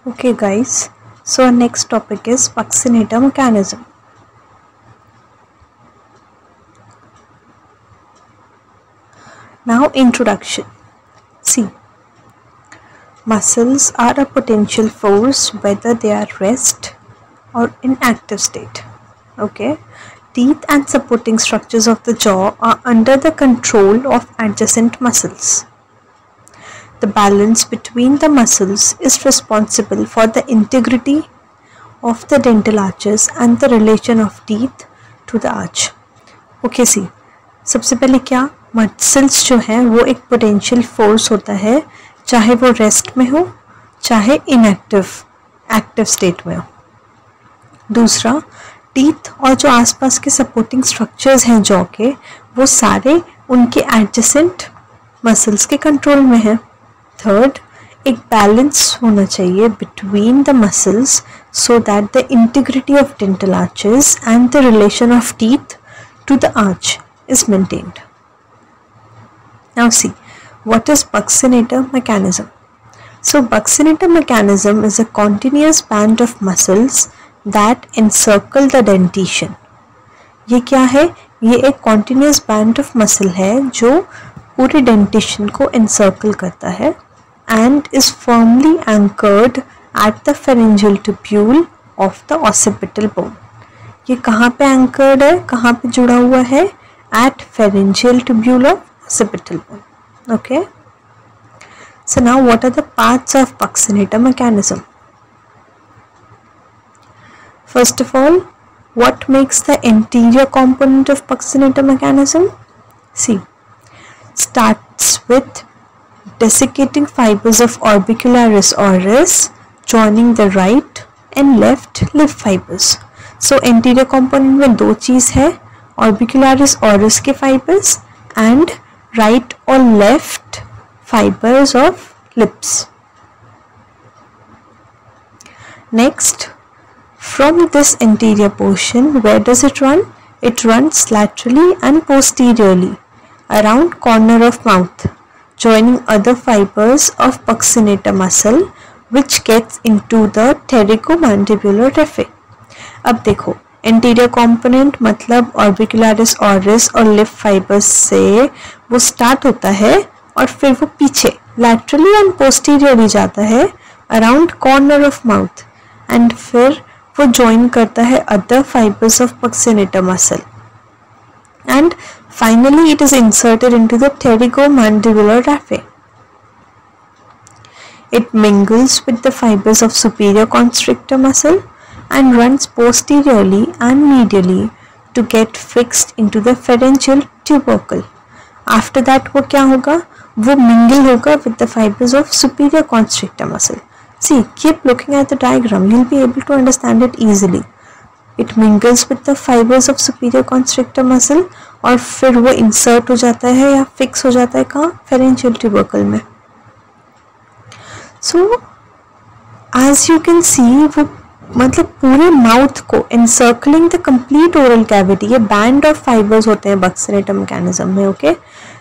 Okay guys, so our next topic is buccinator mechanism. Now introduction. See, muscles are a potential force whether they are rest or in active state. Okay, teeth and supporting structures of the jaw are under the control of adjacent muscles. The balance between the muscles is responsible for the integrity of the dental arches and the relation of teeth to the arch. Okay, see, सबसे पहले क्या muscles जो हैं वो एक potential force होता है, चाहे वो रेस्ट में हो चाहे एक्टिव स्टेट में हो. दूसरा, टीथ और जो आसपास के सपोर्टिंग स्ट्रक्चर्स हैं जॉ के, वो सारे उनके एडजेसेंट मसल्स के कंट्रोल में हैं. थर्ड, एक बैलेंस होना चाहिए between the muscles so that the integrity of dental arches and the relation of teeth to the arch is maintained. Now see, what is buccinator mechanism? So buccinator mechanism is a continuous band of muscles that encircle the dentition. ये क्या है? ये एक continuous band of muscle है जो पूरे dentition को encircle करता है and is firmly anchored at the pharyngeal tubule of the occipital bone. ये कहाँ पे anchored है, कहाँ पे जुड़ा हुआ है? At pharyngeal tubule of occipital bone. Okay. So now what are the parts of buccinator mechanism? First of all, what makes the anterior component of buccinator mechanism? See, starts with desiccating fibers of orbicularis oris joining the right and left lip fibers. So anterior component में दो चीज़ है, orbicularis oris के fibers and right or left fibers of lips. Next, from this anterior portion, where does it run? It runs laterally and posteriorly around corner of mouth, joining other fibers of buccinator muscle which gets into the pterygomandibular raphe. अब देखो, anterior component मतलब orbicularis oris और lip fibers से वो start होता है और फिर वो पीछे laterally and posteriorly जाता है around corner of mouth and फिर वो join करता है other fibers of buccinator muscle and finally it is inserted into the pterygomandibular raphe. It mingles with the fibers of superior constrictor muscle and runs posteriorly and medially to get fixed into the pharyngeal tubercle. After that वो क्या होगा? वो mingle होगा with the fibers of superior constrictor muscle. See, keep looking at the diagram, you'll be able to understand it easily. It mingles with the fibers of superior constrictor muscle और फिर वो insert हो जाता है या fix हो जाता है कहाँ? pharyngeal tubercle में. So as you can see, वो मतलब पूरे माउथ को encircling the complete oral cavity, ये band of fibers होते हैं buccinator mechanism में. Okay,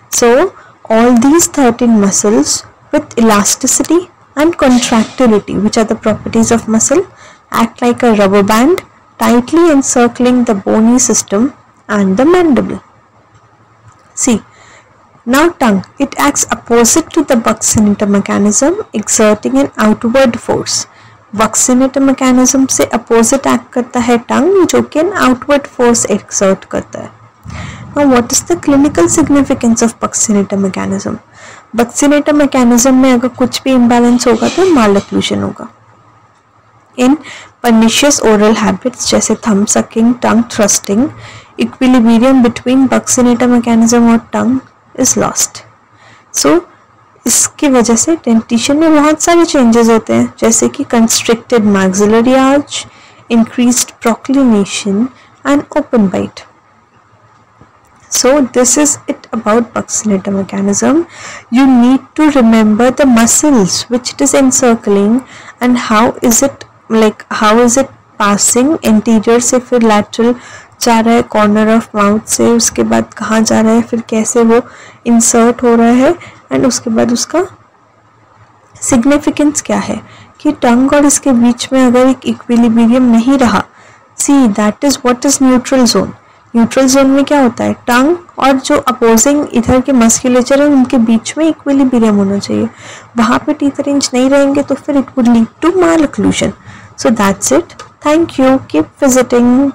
so all these 13 muscles with elasticity and contractility, which are the properties of muscle, act like a rubber band tightly encircling the bony system and the mandible. See, now tongue, it acts opposite to the buccinator mechanism, exerting an outward force. buccinator mechanism से opposite act करता है tongue, जो कि an outward force exert करता है. Now what is the clinical significance of buccinator mechanism? buccinator mechanism में अगर कुछ भी imbalance होगा तो malocclusion होगा. In pernicious oral habits जैसे thumb sucking, tongue thrusting, equilibrium between buccinator mechanism और tongue is lost. So इसकी वजह से डेंटिशन में बहुत सारे चेंजेस होते हैं, जैसे कि constricted maxillary arch, increased proclination and open bite. So this is it about buccinator mechanism. You need to remember the muscles which it is encircling and how is it passing anterior से फिर lateral जा रहा है corner of mouth से, उसके बाद कहाँ जा रहा है, फिर कैसे वो insert हो रहा है एंड उसके बाद उसका सिग्निफिकेंस क्या है कि टंग और इसके बीच में अगर एक इक्विलिब्रियम नहीं रहा, see that is what is neutral zone. Neutral zone में क्या होता है, टंग और जो अपोजिंग इधर के मस्कुलेचर है उनके बीच में इक्विलिब्रियम होना चाहिए। वहाँ पे टीथ अरेंज नहीं रहेंगे तो फिर it would lead to malocclusion. So that's it, thank you, keep visiting.